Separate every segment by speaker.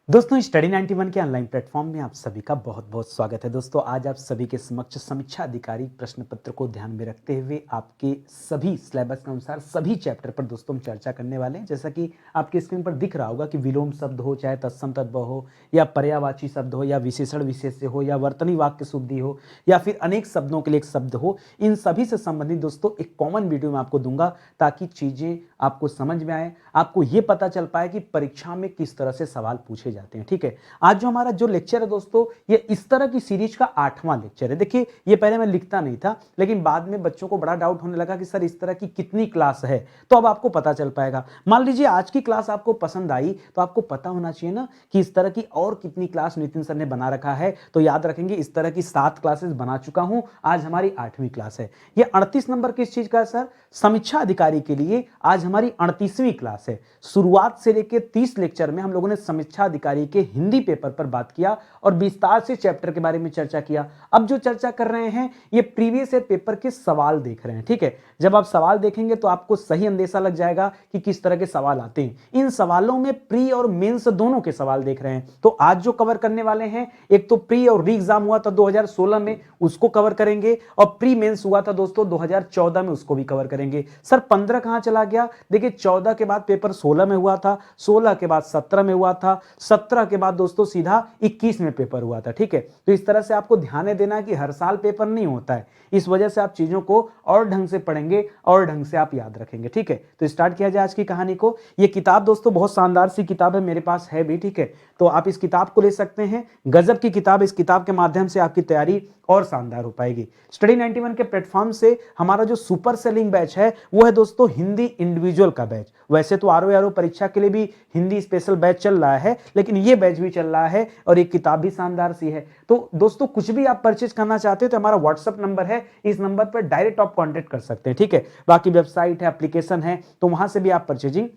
Speaker 1: दोस्तों स्टडी 91 के online platform में आप सभी का बहुत बहुत स्वागत है। दोस्तों आज आप सभी के समक्ष समीक्षा अधिकारी प्रश्न पत्र को ध्यान में रखते हुए आपके सभी सिलेबस के अनुसार सभी चैप्टर पर दोस्तों हम चर्चा करने वाले हैं। जैसा कि आपके स्क्रीन पर दिख रहा होगा कि विलोम शब्द हो, चाहे तत्सम तद्भव हो, या पर्यायवाची शब्द हो, या विशेषण विशेष्य हो, या वर्तनी वाक्य शुद्धि हो, या फिर अनेक शब्दों के लिए एक शब्द हो, इन सभी से संबंधित दोस्तों एक कॉमन वीडियो में आपको दूंगा ताकि चीजें आपको समझ में आए, आपको ये पता चल पाए कि परीक्षा में किस तरह से सवाल पूछे जाते हैं। ठीक है, आज जो हमारा जो लेक्चर है दोस्तों, ये इस तरह की सीरीज का 8वां लेक्चर है। देखिए ये पहले मैं लिखता नहीं था, लेकिन बाद में बच्चों को बड़ा डाउट होने लगा कि सर इस तरह की कितनी क्लास है, तो अब आपको पता चल पाएगा। मान लीजिए आज की क्लास आपको पसंद आई, तो आपको पता होना चाहिए ना कि इस तरह की और कितनी क्लास नितिन सर ने बना रखा है। तो याद रखेंगे इस तरह की 7 क्लासेस बना चुका हूं, आज हमारी 8वीं क्लास है। ये 38 नंबर किस चीज का है सर? समीक्षा अधिकारी के लिए आज हमारी 38वीं क्लास है। शुरुआत से लेकर 30 लेक्चर में हम लोगों ने समीक्षा अधिकारी के हिंदी पेपर पर बात किया और विस्तार से चैप्टर के बारे में चर्चा किया। अब जो चर्चा कर रहे हैं ये प्रीवियस ईयर पेपर के सवाल देख रहे हैं। ठीक है, जब आप सवाल देखेंगे तो आपको सही अंदेशा लग जाएगा कि किस तरह के सवाल आते हैं। इन सवालों में प्री और मेंस दोनों के सवाल देख रहे हैं। तो आज जो कवर करने वाले हैं, एक तो प्री और री एग्जाम हुआ था 2016 में, उसको कवर करेंगे, और प्री मेंस हुआ था दोस्तों 2014 में, उसको भी कवर करेंगे। सर 15 कहां चला गया? देखिए 14 के बाद पेपर 16 में हुआ था, 16 के बाद 17 में हुआ था, 17 के बाद दोस्तों सीधा 21 में पेपर हुआ था। ठीक है, तो इस तरह से आपको ध्यान देना कि हर साल पेपर नहीं होता है, इस वजह से आप चीजों को और ढंग से पढ़ेंगे और ढंग से आप याद रखेंगे। ठीक है, तो स्टार्ट किया जाए आज की कहानी को। ये किताब दोस्तों बहुत शानदार सी किताब है, मेरे पास है भी। ठीक है, तो आप इस किताब को ले सकते हैं, गजब की किताब। इस किताब के माध्यम से आपकी तैयारी और शानदार हो पाएगी। स्टडी 91 के प्लेटफॉर्म से हमारा जो सुपर सेलिंग बैच है वो है दोस्तों हिंदी इंडिविजुअल का बैच। वैसे तो आरओ परीक्षा के लिए भी हिंदी स्पेशल बैच चल रहा है, लेकिन ये बैच भी चल रहा है और एक किताब भी शानदार सी है। तो दोस्तों कुछ भी आप परचेज करना चाहते हो तो हमारा व्हाट्सएप नंबर है, इस नंबर पर डायरेक्ट आप कॉन्टेक्ट कर सकते हैं। ठीक है, बाकी वेबसाइट है, एप्लीकेशन है, तो वहां से भी आप परचेजिंग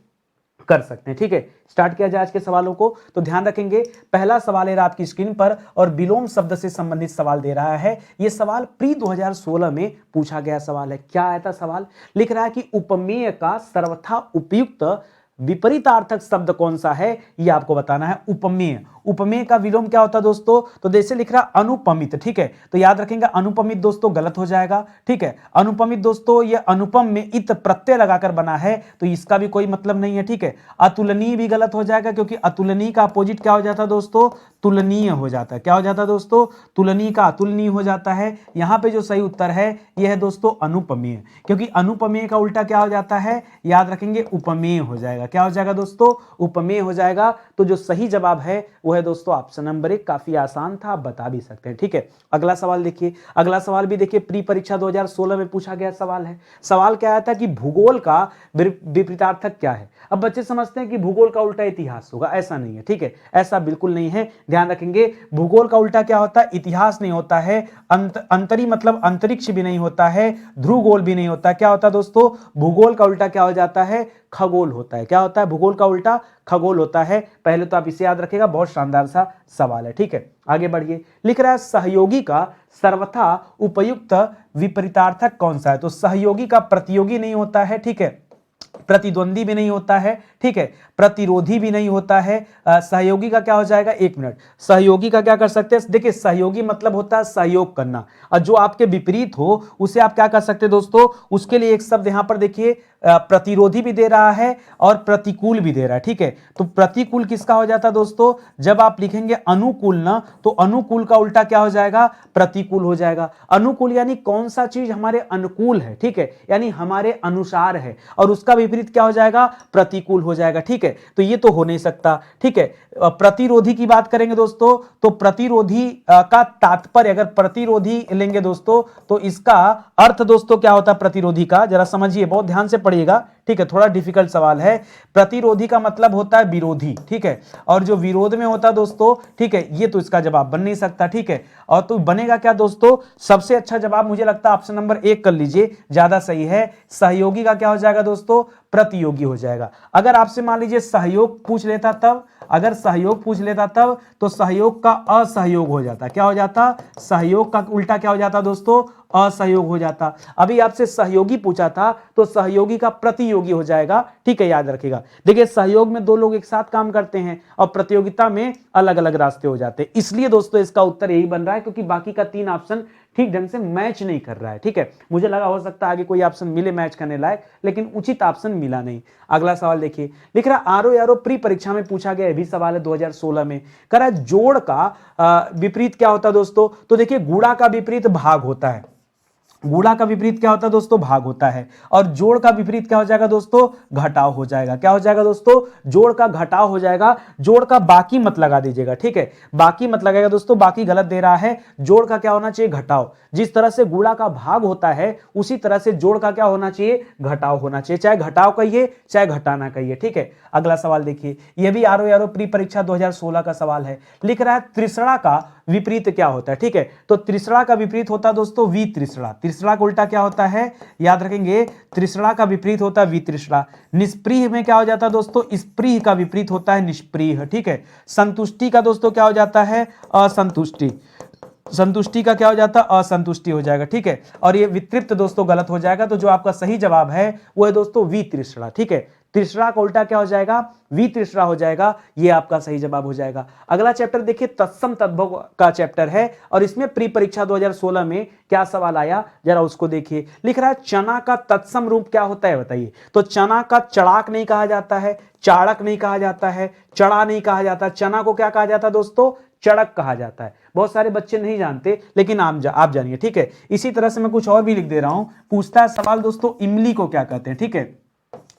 Speaker 1: कर सकते हैं। ठीक है, स्टार्ट किया जाए आज के सवालों को। तो ध्यान रखेंगे, पहला सवाल है आपकी स्क्रीन पर और विलोम शब्द से संबंधित सवाल दे रहा है। यह सवाल प्री 2016 में पूछा गया सवाल है। क्या आया था सवाल? लिख रहा है कि उपमेय का सर्वथा उपयुक्त विपरीतार्थक शब्द कौन सा है, यह आपको बताना है। उपमेय, उपमेय का विलोम क्या होता है दोस्तों? तो जैसे लिख रहा अनुपमित। ठीक है, तो याद रखेंगे अनुपमित दोस्तों गलत हो जाएगा। ठीक है, अनुपमित दोस्तों ये अनुपम में इत प्रत्यय लगाकर बना है, तो इसका भी कोई मतलब नहीं है। ठीक है, अतुलनीय भी गलत हो जाएगा, क्योंकि अतुलनीय का अपोजिट क्या हो जाता है दोस्तों? तुलनीय हो जाता है। क्या हो जाता है दोस्तों? तुलनीय का अतुलनीय हो जाता है। यहां पे जो सही उत्तर है यह है दोस्तों अनुपमेय, क्योंकि अनुपमेय का उल्टा क्या हो जाता है? याद रखेंगे उपमेय हो जाएगा। क्या हो जाएगा दोस्तों? उपमेय हो जाएगा। तो जो सही जवाब है वो है दोस्तों ऑप्शन नंबर 1। काफी आसान था, आप बता भी सकते हैं। ठीक है, अगला सवाल देखिए। अगला सवाल भी देखिए प्री परीक्षा 2016 में पूछा गया सवाल है। सवाल क्या आया था कि भूगोल का विपरीतार्थक क्या है? अब बच्चे समझते हैं कि भूगोल का उल्टा इतिहास होगा, ऐसा नहीं है। ठीक है, ऐसा बिल्कुल नहीं है, ध्यान रखेंगे। भूगोल का उल्टा क्या होता है? इतिहास नहीं होता है। अंतरी मतलब अंतरिक्ष भी नहीं होता है, ध्रुवगोल भी नहीं होता। क्या होता है दोस्तों? भूगोल का उल्टा क्या हो जाता है? खगोल होता है। क्या होता है? भूगोल का उल्टा खगोल होता है। पहले तो आप इसे याद रखिएगा, बहुत शानदार सा सवाल है। ठीक है, आगे बढ़िए। लिख रहा है सहयोगी का सर्वथा उपयुक्त विपरीतार्थक कौन सा है? तो सहयोगी का प्रतियोगी नहीं होता है। ठीक है, प्रतिद्वंदी भी नहीं होता है। ठीक है, प्रतिरोधी भी नहीं होता है। सहयोगी का क्या हो जाएगा? 1 मिनट, सहयोगी का क्या कर सकते हैं? देखिए सहयोगी मतलब होता है सहयोग करना, और जो आपके विपरीत हो उसे आप क्या कर सकते हैं दोस्तों? उसके लिए एक शब्द यहां पर देखिए, प्रतिरोधी भी दे रहा है और प्रतिकूल भी दे रहा है। ठीक है, तो प्रतिकूल किसका हो जाता है दोस्तों? जब आप लिखेंगे अनुकूल ना, तो अनुकूल का उल्टा क्या हो जाएगा? प्रतिकूल हो जाएगा। अनुकूल यानी कौन सा चीज हमारे अनुकूल है, ठीक है, यानी हमारे अनुसार है, और उसका विपरीत क्या हो जाएगा? प्रतिकूल हो जाएगा। ठीक है, तो ये तो हो नहीं सकता। ठीक है, प्रतिरोधी की बात करेंगे दोस्तों, तो प्रतिरोधी का तात्पर्य, अगर प्रतिरोधी लेंगे दोस्तों तो इसका अर्थ दोस्तों क्या होता है प्रतिरोधी का? जरा समझिए, बहुत ध्यान से पढ़िएगा। ठीक है, थोड़ा डिफिकल्ट सवाल है। प्रतिरोधी का मतलब होता है विरोधी। ठीक है, और जो विरोध में होता है दोस्तों, ठीक है, ये तो इसका जवाब बन नहीं सकता। ठीक है, और तो बनेगा क्या दोस्तों? सबसे अच्छा जवाब मुझे लगता है ऑप्शन नंबर 1 कर लीजिए, ज्यादा सही है। सहयोगी का क्या हो जाएगा दोस्तों? प्रतियोगी हो जाएगा। अगर आपसे मान लीजिए सहयोग पूछ लेता तब, अगर सहयोग पूछ लेता तब, तो सहयोग का असहयोग हो जाता। क्या हो जाता? सहयोग का उल्टा क्या हो जाता दोस्तों? असहयोग हो जाता। अभी आपसे सहयोगी पूछा था तो सहयोगी का प्रतियोगी सहयोगी हो जाएगा, ठीक है, याद रखिएगा। देखिए सहयोग में दो लोग एक साथ काम करते हैं और प्रतियोगिता में अलग अलग रास्ते हो जाते हैं, इसलिए दोस्तों इसका उत्तर यही बन रहा है, क्योंकि बाकी का 3 ऑप्शन ठीक ढंग से मैच नहीं कर रहा है, ठीक है। मुझे लगा हो सकता है आगे कोई ऑप्शन मिले मैच करने लायक, लेकिन उचित ऑप्शन मिला नहीं। अगला सवाल देखिए, लिख रहा आरो यारो प्री परीक्षा में पूछा गया, भी सवाल है 2016 में, कह रहा है जोड़ का विपरीत क्या होता है दोस्तों। तो देखिए गुणा का विपरीत भाग होता है, गुणा का विपरीत क्या होता है दोस्तों, भाग होता है। और जोड़ का विपरीत क्या हो जाएगा दोस्तों, घटाव हो जाएगा। क्या हो जाएगा दोस्तों, जोड़ का घटाव हो जाएगा। जोड़ का बाकी मत लगा दीजिएगा, ठीक है, बाकी मत लगाएगा दोस्तों, बाकी गलत दे रहा है। जोड़ का क्या होना चाहिए, घटाव। जिस तरह से गुणा का भाग होता है उसी तरह से जोड़ का क्या होना चाहिए, घटाव होना चाहिए, चाहे घटाव कहिए चाहे घटाना कहिए, ठीक है। अगला सवाल देखिए, यह भी आरो यारो प्री परीक्षा 2016 का सवाल है। लिख रहा है त्रिसरा का विपरीत क्या होता है, ठीक है। तो त्रिसरा का विपरीत होता है दोस्तों वित्रिसरा। त्रिसरा का उल्टा क्या होता है, याद रखेंगे, त्रिसरा का विपरीत होता है वित्रिसरा। निष्प्रिय में क्या हो जाता है दोस्तों, स्प्रिय का विपरीत होता है निष्प्रिय, ठीक है। संतुष्टि का दोस्तों क्या हो जाता है, असंतुष्टि। संतुष्टि का क्या हो जाता है, असंतुष्टि हो जाएगा, ठीक है। और ये वितृप्त दोस्तों गलत हो जाएगा, तो जो आपका सही जवाब है वो है दोस्तों वितृष्णा, ठीक है। तीसरा का उल्टा क्या हो जाएगा, वितृष्णा हो जाएगा, ये आपका सही जवाब हो जाएगा। अगला चैप्टर देखिए तत्सम तद्भव का चैप्टर है, और इसमें प्री परीक्षा 2016 में क्या सवाल आया जरा उसको देखिए। लिख रहा है चना का तत्सम रूप क्या होता है बताइए। तो चना का चढ़ाक नहीं कहा जाता है, चाड़क नहीं कहा जाता है, चढ़ा नहीं कहा जाता, चना को क्या कहा जाता है दोस्तों, चड़क कहा जाता है। बहुत सारे बच्चे नहीं जानते, लेकिन आप जानिए, ठीक है। इसी तरह से मैं कुछ और भी लिख दे रहा हूं। पूछता है सवाल दोस्तों इमली को क्या कहते हैं, ठीक है।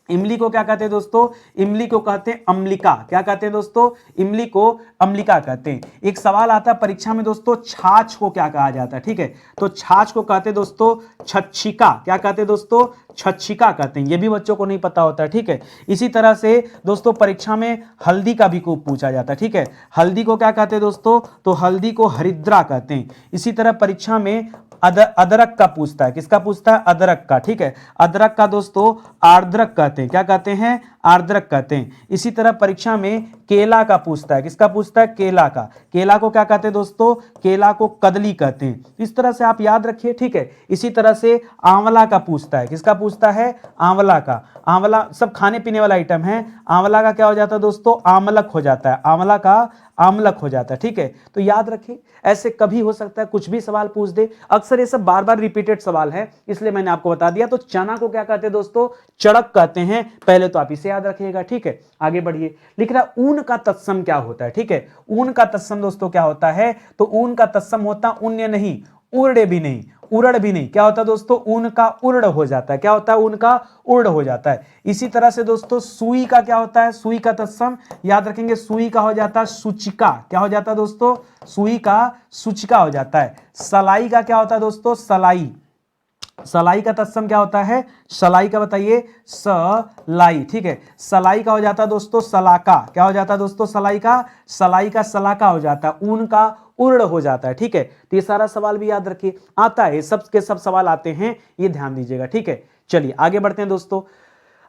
Speaker 1: इमली को क्या कहते हैं दोस्तों, इमली को कहते हैं अम्लिका। क्या कहते हैं दोस्तों, इमली को अम्लिका कहते हैं। एक सवाल आता है परीक्षा में दोस्तों, छाछ को क्या कहा जाता है, ठीक है। तो छाछ को कहते हैं दोस्तों छच्छिका। क्या कहते हैं दोस्तों, छच्छिका कहते हैं। ये भी बच्चों को नहीं पता होता है, ठीक है। इसी तरह से दोस्तों परीक्षा में हल्दी का भी खूब पूछा जाता है, ठीक है। हल्दी को क्या कहते हैं दोस्तों, तो हल्दी को हरिद्रा कहते हैं। इसी तरह परीक्षा में अदरक का पूछता है, किसका पूछता है, अदरक का, ठीक है। अदरक का दोस्तों आर्द्रक कहते हैं। क्या कहते हैं, आर्द्रक कहते हैं। इसी तरह परीक्षा में केला का पूछता है, किसका पूछता है, केला का। केला को क्या कहते हैं दोस्तों, केला को कदली कहते हैं। इस तरह से आप याद रखिए, ठीक है। इसी तरह से आंवला का पूछता है, किसका पूछता है, आंवला का। आंवला सब खाने पीने वाला आइटम है। आंवला का क्या हो जाता है दोस्तों, आमलक हो जाता है। आंवला का आमलक हो जाता है, ठीक है। तो याद रखिए, ऐसे कभी हो सकता है कुछ भी सवाल पूछ दे। अक्सर ये सब बार बार रिपीटेड सवाल है, इसलिए मैंने आपको बता दिया। तो चना को क्या कहते हैं दोस्तों, चड़क कहते हैं। पहले तो आप इसे याद रखिएगा, ठीक है। आगे बढ़िए, लिख रहा है ऊन का तत्सम क्या होता है, ठीक है। ऊन का तत्सम दोस्तों क्या होता है, तो ऊन का तत्सम होता उन्य नहीं, उर्ड भी नहीं, उड़ड भी नहीं। क्या होता है दोस्तों, ऊन का उर्ड हो जाता है। क्या होता है, ऊन का उर्ड हो जाता है। इसी तरह से दोस्तों सुई का क्या होता है, सुई का तत्सम याद रखेंगे, सुई का हो जाता है सूचिका। क्या हो जाता है दोस्तों, सुई का सूचिका हो जाता है। सलाई का क्या होता है दोस्तों, सलाई। सलाई का तत्सम क्या होता है, सलाई का बताइए, सलाई, ठीक है। सलाई का हो जाता है दोस्तों सलाका। क्या हो जाता है दोस्तों, सलाई का, सलाई का सलाका हो जाता है। ऊन का उर्ड हो जाता है, ठीक है। तो ये सारा सवाल भी याद रखिए, आता है, सब के सब सवाल आते हैं, ये ध्यान दीजिएगा, ठीक है। चलिए आगे बढ़ते हैं दोस्तों।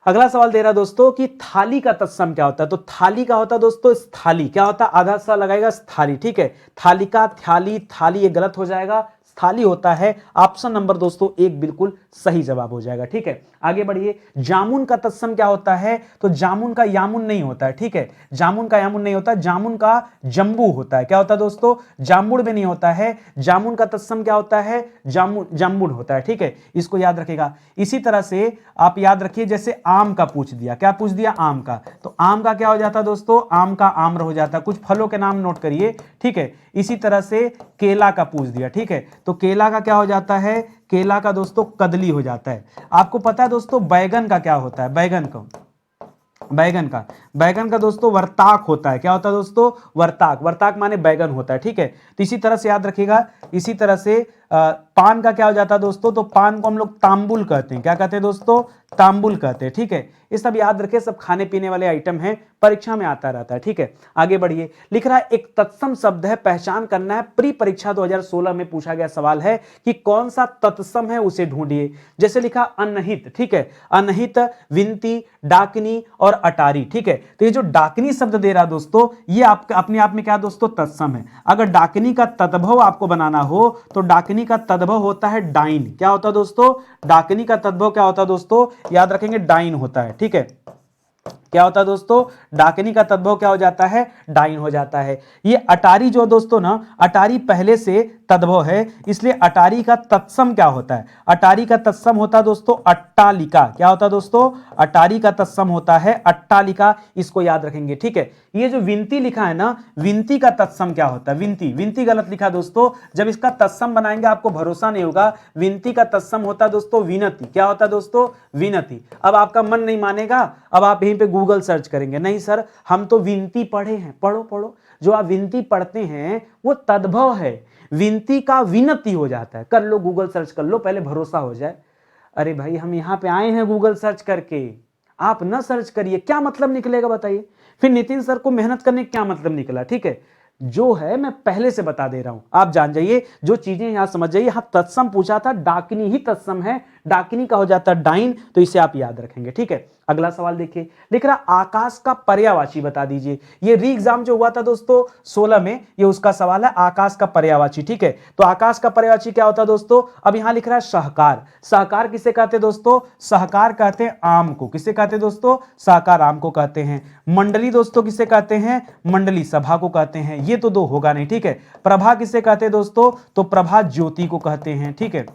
Speaker 1: अगला सवाल दे रहा है दोस्तों कि थाली का तत्सम क्या होता है। तो थाली का होता है दोस्तों स्थाली। क्या होता है, आधा सा लगाएगा, स्थाली, ठीक है। थाली का थ्याली, थाली ये गलत हो जाएगा, स्थाली होता है। ऑप्शन नंबर दोस्तों एक बिल्कुल सही जवाब हो जाएगा, ठीक है। आगे बढ़िए, जामुन का तत्सम क्या होता है। तो जामुन का यामुन नहीं होता है, ठीक है। जामुन का यामुन नहीं होता, जामुन का जम्बू होता है। क्या होता है दोस्तों, जामुन में नहीं होता है। जामुन का तत्सम क्या होता है, जामुन होता है, ठीक है। इसको याद रखेगा। इसी तरह से आप याद रखिए, जैसे आम का पूछ दिया, क्या पूछ दिया, आम का। तो आम का क्या हो जाता है दोस्तों, आम का आम्र हो जाता है। कुछ फलों के नाम नोट करिए, ठीक है। इसी तरह से केला का पूछ दिया, ठीक है। तो केला का क्या हो जाता है, केला का दोस्तों कदली हो जाता है। आपको पता है दोस्तों बैगन का क्या होता है, बैगन का दोस्तों वर्ताक होता है। क्या होता है दोस्तों, वर्ताक। वर्ताक माने बैगन होता है, ठीक है। तो इसी तरह से याद रखिएगा। इसी तरह से पान का क्या हो जाता है दोस्तों, तो पान को हम लोग तांबुल कहते हैं। क्या कहते हैं दोस्तों, तांबुल कहते हैं, ठीक है। ये सब याद रखें, सब खाने पीने वाले आइटम हैं, परीक्षा में आता रहता है, ठीक है। आगे बढ़िए, लिख रहा है एक तत्सम शब्द है, पहचान करना है। प्री परीक्षा 2016 में पूछा गया सवाल है कि कौन सा तत्सम है, उसे ढूंढिए। जैसे लिखा अनहित, ठीक है। अनहित, विनती, डाकनी और अटारी, ठीक है। तो ये जो डाकनी शब्द दे रहा दोस्तों, ये आपका अपने आप में क्या दोस्तों, तत्सम है। अगर डाकनी का तद्भव आपको बनाना हो तो डाकनी डाकिनी का तद्भव होता है डाइन। क्या होता है दोस्तों? डाकिनी का तद्भव क्या होता है दोस्तों? याद रखेंगे, डाइन होता है। ठीक है, क्या होता है दोस्तों? डाकिनी का तद्भव क्या हो जाता है? डाइन हो जाता है। ये अटारी जो दोस्तों ना, अटारी पहले से तद्भव है, इसलिए अटारी का तत्सम क्या होता है? अटारी का तत्सम होता है दोस्तों अट्टालिका। क्या होता है दोस्तों? अटारी का तत्सम होता है अट्टालिका, इसको याद रखेंगे। ठीक है, ये जो विनती लिखा है ना, विनती का तत्सम क्या होता है? विनती, विनती गलत लिखा दोस्तों। जब इसका तत्सम बनाएंगे आपको भरोसा नहीं होगा। विनती का तत्सम होता है दोस्तों विनती। क्या होता है दोस्तों? विनती। अब आपका मन नहीं मानेगा, अब आप यहीं पे गूगल सर्च करेंगे, नहीं सर हम तो विनती पढ़े हैं। पढ़ो पढ़ो, जो आप विनती पढ़ते हैं वो तद्भव है, विनती का विनती हो जाता है। कर लो, गूगल सर्च कर लो, पहले भरोसा हो जाए। अरे भाई हम यहां पे आए हैं गूगल सर्च करके, आप ना सर्च करिए, क्या मतलब निकलेगा बताइए? फिर नितिन सर को मेहनत करने क्या मतलब निकला? ठीक है, जो है मैं पहले से बता दे रहा हूं, आप जान जाइए, जो चीजें यहां समझ जाइए। यहां तत्सम पूछा था, डाकिनी ही तत्सम है, डाकिनी का हो जाता है डाइन, तो इसे आप याद रखेंगे। ठीक है, अगला सवाल देखिए, लिख रहा आकाश का पर्यायवाची बता दीजिए। ये री एग्जाम जो हुआ था दोस्तों 16 में, ये उसका सवाल है, आकाश का पर्यायवाची। ठीक है, तो आकाश का पर्यायवाची क्या होता है दोस्तों? अब यहां लिख रहा है सहकार। सहकार किसे कहते हैं दोस्तों? सहकार कहते हैं आम को। किसे कहते हैं दोस्तों? सहकार आम को कहते हैं। मंडली दोस्तों किसे कहते हैं? मंडली सभा को कहते हैं। ये तो दो होगा नहीं। ठीक है, प्रभा किसे कहते हैं दोस्तों? तो प्रभा ज्योति को कहते हैं। ठीक है,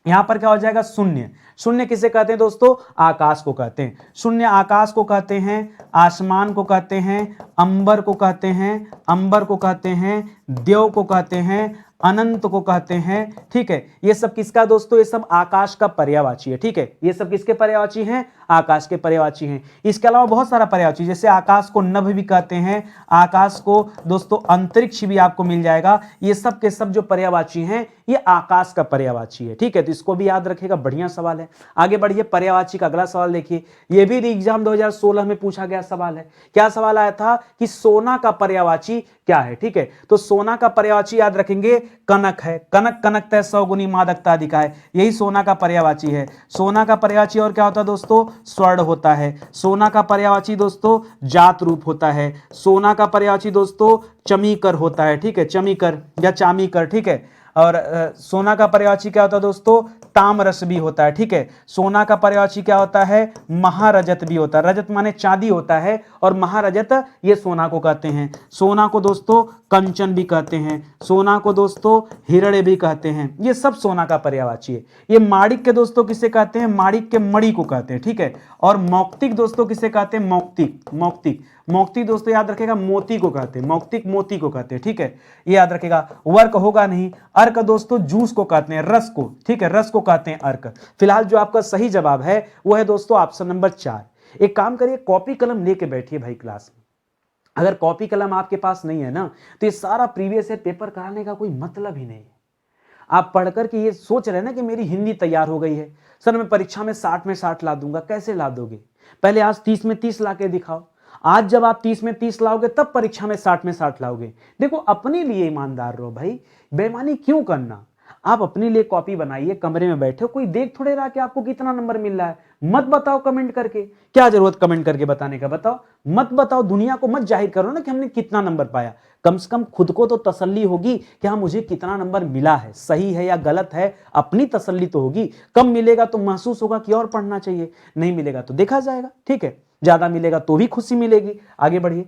Speaker 1: यहां पर क्या हो जाएगा? शून्य। शून्य किसे कहते हैं दोस्तों? आकाश को कहते हैं। शून्य आकाश को कहते हैं, आसमान को कहते हैं, अंबर को कहते हैं, अंबर को कहते हैं, देव को कहते हैं, अनंत को कहते हैं। ठीक है, ये सब किसका दोस्तों? ये सब आकाश का पर्यायवाची है। ठीक है, ये सब किसके पर्यायवाची हैं? आकाश के पर्यायवाची हैं। इसके अलावा बहुत सारा पर्यायवाची, जैसे आकाश को नभ भी कहते हैं, आकाश को दोस्तों अंतरिक्ष भी आपको मिल जाएगा। ये सब के सब जो पर्यायवाची हैं ये आकाश का पर्यायवाची है। ठीक है, तो इसको भी याद रखिएगा, बढ़िया सवाल है। आगे बढ़िए, पर्यायवाची का अगला सवाल देखिए, ये भी एग्जाम 2016 में पूछा गया सवाल है। क्या सवाल आया था कि सोना का पर्यायवाची क्या है? ठीक है, तो सोना का पर्यायवाची याद रखेंगे कनक है। कनक कनक तय सौ गुनी मादकता अधिका है, यही सोना का पर्यायवाची है। सोना का पर्यायवाची और क्या होता है दोस्तों? स्वर्ण होता है। सोना का पर्यायवाची दोस्तों जात रूप होता है। सोना का पर्यायवाची दोस्तों चमीकर होता है। ठीक है, चमीकर या चामीकर। ठीक है, और सोना का पर्यायवाची क्या होता है दोस्तों? ताम्रस भी होता है। ठीक है, सोना का पर्यायवाची क्या होता है? महारजत भी होता है। रजत माने चांदी होता है, और महारजत ये सोना को कहते हैं। सोना को दोस्तों कंचन भी कहते हैं, सोना को दोस्तों हिरण्य भी कहते हैं। ये सब सोना का पर्यायवाची है। ये माणिक के दोस्तों किसे कहते हैं? माणिक के मणि को कहते हैं। ठीक है, और मौक्तिक दोस्तों किसे कहते हैं? मौक्तिक। मौक्तिक मौक्तिक दोस्तों याद रखेगा मोती को कहते हैं। मौक्तिक मोती को कहते हैं। ठीक है, ये याद रखेगा। वर्क होगा नहीं। अर्क दोस्तों जूस को कहते हैं, रस को। ठीक है, रस को कहते हैं अर्क। फिलहाल जो आपका सही जवाब है वो है दोस्तों ऑप्शन नंबर 4। एक काम करिए, कॉपी कलम लेके बैठिए भाई क्लास में। अगर कॉपी कलम आपके पास नहीं है ना, तो ये सारा प्रीवियस ईयर पेपर कराने का कोई मतलब ही नहीं है। आप पढ़कर के ये सोच रहे हैं ना कि मेरी हिंदी तैयार हो गई है, सर मैं परीक्षा में 60 में 60 ला दूंगा। कैसे ला दोगे? पहले आज 30 में 30 ला के दिखाओ। आज जब आप 30 में 30 लाओगे तब परीक्षा में 60 में 60 लाओगे। देखो, अपने लिए ईमानदार रहो भाई, बेईमानी क्यों करना? आप अपने लिए कॉपी बनाइए, कमरे में बैठे हो, कोई देख थोड़े रहा कि आपको कितना नंबर मिल रहा है। मत बताओ कमेंट करके, क्या जरूरत कमेंट करके बताने का? बताओ, मत बताओ, दुनिया को मत जाहिर करो ना कि हमने कितना नंबर पाया। कम से कम खुद को तो तसल्ली होगी कि हाँ मुझे कितना नंबर मिला है, सही है या गलत है, अपनी तसल्ली तो होगी। कम मिलेगा तो महसूस होगा कि और पढ़ना चाहिए, नहीं मिलेगा तो देखा जाएगा। ठीक है, ज्यादा मिलेगा तो भी खुशी मिलेगी। आगे बढ़िए,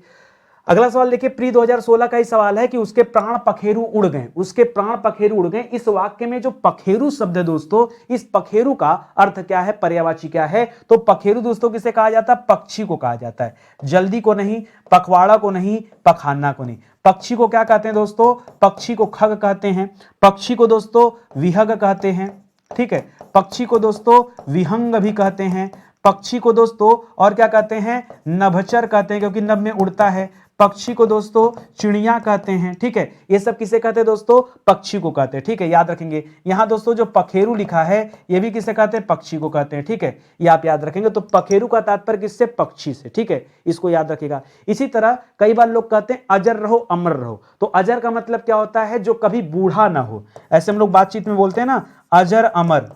Speaker 1: अगला सवाल देखिए, प्री 2016 का ही सवाल है कि उसके प्राण पखेरु उड़ गए। उसके प्राण पखेरु उड़ गए, इस वाक्य में जो पखेरु शब्द है दोस्तों, इस पखेरु का अर्थ क्या है? पर्यायवाची क्या है? तो पखेरु दोस्तों किसे कहा जाता है? पक्षी को कहा जाता है। जल्दी को नहीं, पखवाड़ा को नहीं, पखाना को नहीं। पक्षी को क्या कहते हैं दोस्तों? पक्षी को खग कहते हैं। पक्षी को दोस्तों विहग कहते हैं। ठीक है, पक्षी को दोस्तों विहंग भी कहते हैं। पक्षी को दोस्तों और क्या कहते हैं? नभचर कहते हैं, क्योंकि नभ में उड़ता है। पक्षी को दोस्तों चिड़िया कहते हैं। ठीक है, ये सब किसे कहते हैं दोस्तों? पक्षी को कहते हैं। ठीक है, याद रखेंगे। यहां दोस्तों जो पखेरु लिखा है ये भी किसे कहते हैं? पक्षी को कहते हैं। ठीक है, ये आप याद रखेंगे। तो पखेरु का तात्पर्य किससे? पक्षी से। ठीक है, इसको याद रखेगा। इसी तरह कई बार लोग कहते हैं अजर रहो अमर रहो, तो अजर का मतलब क्या होता है? जो कभी बूढ़ा ना हो। ऐसे हम लोग बातचीत में बोलते हैं ना, अजर अमर।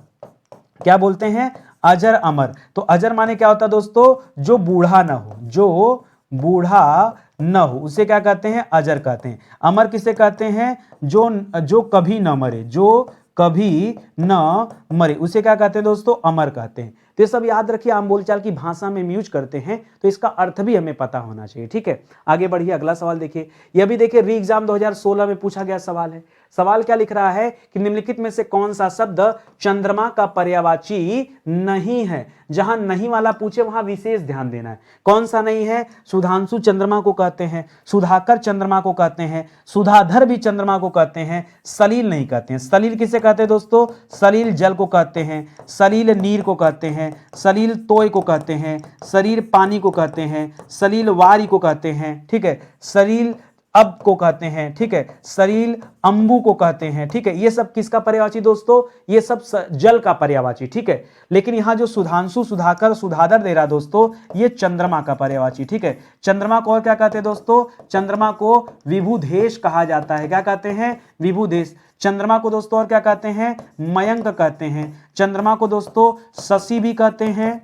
Speaker 1: क्या बोलते हैं? अजर अमर। तो अजर माने क्या होता है दोस्तों? जो बूढ़ा ना हो, जो बूढ़ा न हो, उसे क्या कहते हैं? अजर कहते हैं। अमर किसे कहते हैं? जो कभी न मरे, जो कभी न मरे, उसे क्या कहते हैं दोस्तों, अमर कहते हैं। तो ये सब याद रखिए, आम बोलचाल की भाषा में यूज करते हैं, तो इसका अर्थ भी हमें पता होना चाहिए। ठीक है, आगे बढ़िए, अगला सवाल देखिए। यह भी देखिए री एग्जाम 2016 में पूछा गया सवाल है। सवाल क्या लिख रहा है कि निम्नलिखित में से कौन सा शब्द चंद्रमा का पर्यायवाची नहीं है। जहां नहीं वाला पूछे वहां विशेष ध्यान देना है। कौन सा नहीं है? सुधांशु चंद्रमा को कहते हैं, सुधाकर चंद्रमा को कहते हैं, सुधाधर भी चंद्रमा को कहते हैं, सलील नहीं कहते हैं। सलील किसे कहते हैं दोस्तों? सलील जल को कहते हैं, सलील नीर को कहते हैं, सलील तोय को कहते हैं, सलील पानी को कहते हैं, सलील वारी को कहते हैं। ठीक है, सलील अब को कहते हैं। ठीक है, सलील अंबु को कहते हैं। ठीक है, ये सब किसका पर्यायवाची दोस्तों? ये सब जल का पर्यायवाची। ठीक है, लेकिन यहां जो सुधांशु, सुधाकर, सुधाधर दे रहा दोस्तों, ये चंद्रमा का पर्यायवाची। ठीक है, चंद्रमा को और क्या कहते हैं दोस्तों? चंद्रमा को विभुदेश कहा जाता है। क्या कहते हैं? विभुदेश। चंद्रमा को दोस्तों और क्या कहते हैं? मयंक कहते हैं। चंद्रमा को दोस्तों शशि भी कहते हैं,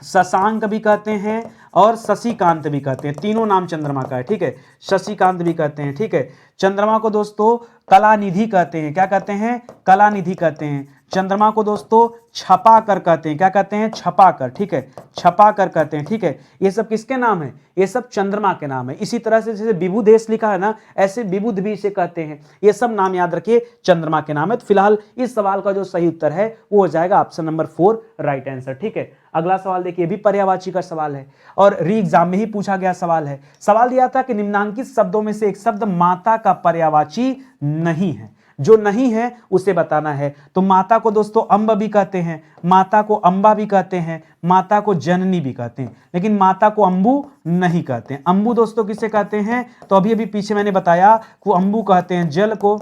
Speaker 1: शशांक भी कहते हैं और शशिकांत भी कहते हैं। तीनों नाम चंद्रमा का है। ठीक है, शशिकांत भी कहते हैं। ठीक है, चंद्रमा को दोस्तों कलानिधि कहते हैं। क्या कहते हैं? कलानिधि कहते हैं। चंद्रमा को दोस्तों छपाकर कहते हैं। क्या कहते हैं? छपाकर। ठीक है, छपाकर कहते हैं। ठीक है, ये सब किसके नाम है? ये सब चंद्रमा के नाम है। इसी तरह से जैसे विभुदेश लिखा है ना, ऐसे विबुध भी इसे कहते हैं। ये सब नाम याद रखिए, चंद्रमा के नाम है। तो फिलहाल इस सवाल का जो सही उत्तर है वो हो जाएगा ऑप्शन नंबर 4 राइट आंसर। ठीक है, अगला सवाल देखिए, भी पर्यायवाची का सवाल है और री एग्जाम में ही पूछा गया सवाल है। सवाल दिया था कि निम्नांकित शब्दों में से एक शब्द माता का पर्यायवाची नहीं है। जो नहीं है उसे बताना है। तो माता को दोस्तों अम्ब भी कहते हैं, माता को अंबा भी कहते हैं, माता को जननी भी कहते हैं, लेकिन माता को अंबु नहीं कहते हैं। अंबु दोस्तों किसे कहते हैं? तो अभी अभी पीछे मैंने बताया कि अंबु कहते हैं जल को,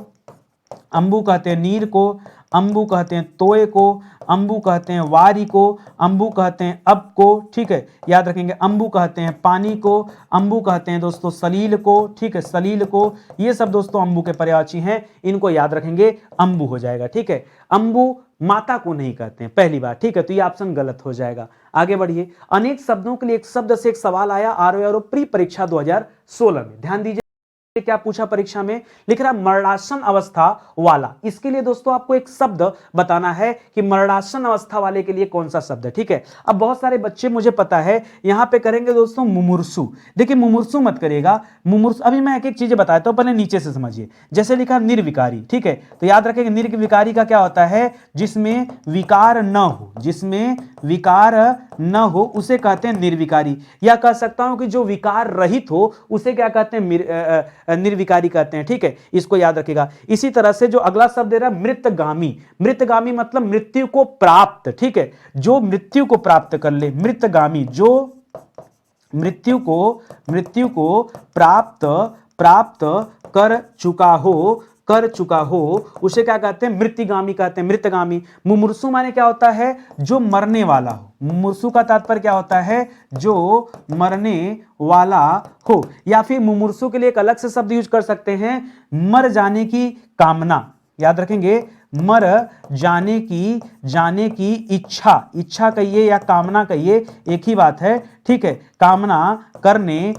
Speaker 1: अंबु कहते हैं नीर को, अंबु कहते हैं तोय को, अंबु कहते हैं वारी को, अंबु कहते हैं अब को। ठीक है, याद रखेंगे। अंबु कहते हैं पानी को, अंबु कहते हैं दोस्तों सलील को। ठीक है, सलील को। ये सब दोस्तों अंबु के पर्यायवाची हैं, इनको याद रखेंगे, अंबु हो जाएगा। ठीक है, अंबु माता को नहीं कहते हैं, पहली बार। ठीक है, तो ये ऑप्शन गलत हो जाएगा। आगे बढ़िए, अनेक शब्दों के लिए एक शब्द से एक सवाल आया आरओ प्री परीक्षा 2016 में। ध्यान दीजिए क्या पूछा परीक्षा में, लिख रहा मरणासन अवस्था वाला। इसके लिए दोस्तों आपको एक शब्द बताना है कि मरणासन अवस्था वाले के लिए कौन सा शब्द है। ठीक है, अब बहुत सारे बच्चे मुझे पता है यहां पे करेंगे दोस्तों मुमुर्सु। देखिए मुमुर्सु मत करिएगा, मुमुर्सु अभी मैं एक एक चीज बताता हूं, पहले नीचे से समझिए। जैसे लिखा निर्विकारी। ठीक है, तो याद रखेंगे निर्विकारी का क्या होता है? जिसमें विकार न हो, जिसमें विकार न हो उसे कहते हैं निर्विकारी। या कह सकता हूं कि जो विकार रहित हो उसे क्या कहते हैं? निर्विकारी कहते हैं। ठीक है, इसको याद रखिएगा। इसी तरह से जो अगला शब्द दे रहा है मृतगामी। मृतगामी मतलब मृत्यु को प्राप्त। ठीक है, जो मृत्यु को प्राप्त कर ले, मृतगामी। जो मृत्यु को प्राप्त कर चुका हो उसे क्या कहते हैं? मृतिगामी कहते हैं, मृतगामी। मुमुर्सु माने क्या होता है? जो मरने वाला हो। मुमुर्सु का तात्पर्य क्या होता है? जो मरने वाला हो। या फिर मुमुर्सु के लिए एक अलग से शब्द यूज कर सकते हैं, मर जाने की कामना। याद रखेंगे, मर जाने की इच्छा कहिए या कामना कहिए, एक ही बात है। ठीक है, कामना करने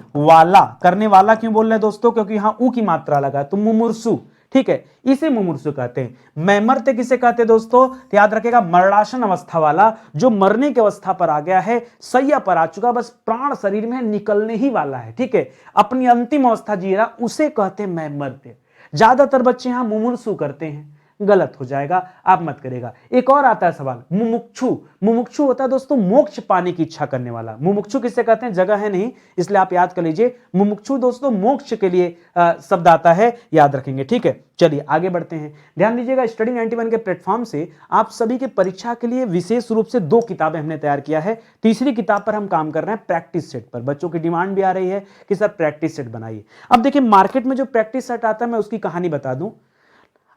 Speaker 1: वाला क्यों बोल रहे हैं दोस्तों? क्योंकि यहां ऊ की मात्रा लगा, तो मुमुर्सु। ठीक है, इसे मुमुर्सु कहते हैं। मैमर्त्य किसे कहते हैं दोस्तों? तो याद रखेगा मरणासन अवस्था वाला, जो मरने की अवस्था पर आ गया है, सैया पर आ चुका, बस प्राण शरीर में निकलने ही वाला है। ठीक है, अपनी अंतिम अवस्था जी रहा, उसे कहते हैं मैमर्त्य। ज्यादातर बच्चे यहां मुमुर्सु करते हैं, गलत हो जाएगा, आप मत करेगा। एक और आता है सवाल मुमुक्षु। मुमुक्षु होता है दोस्तों मोक्ष पाने की इच्छा करने वाला। मुमुक्षु किससे कहते हैं? जगह है नहीं, इसलिए आप याद कर लीजिए। मुमुक्षु दोस्तों मोक्ष के लिए शब्द आता है, याद रखेंगे। ठीक है, चलिए आगे बढ़ते हैं। ध्यान दीजिएगा, स्टडी 91 के प्लेटफॉर्म से आप सभी के परीक्षा के लिए विशेष रूप से 2 किताबें हमने तैयार किया है। तीसरी किताब पर हम काम कर रहे हैं प्रैक्टिस सेट पर। बच्चों की डिमांड भी आ रही है कि सर प्रैक्टिस सेट बनाइए। अब देखिए मार्केट में जो प्रैक्टिस सेट आता है, मैं उसकी कहानी बता दूं।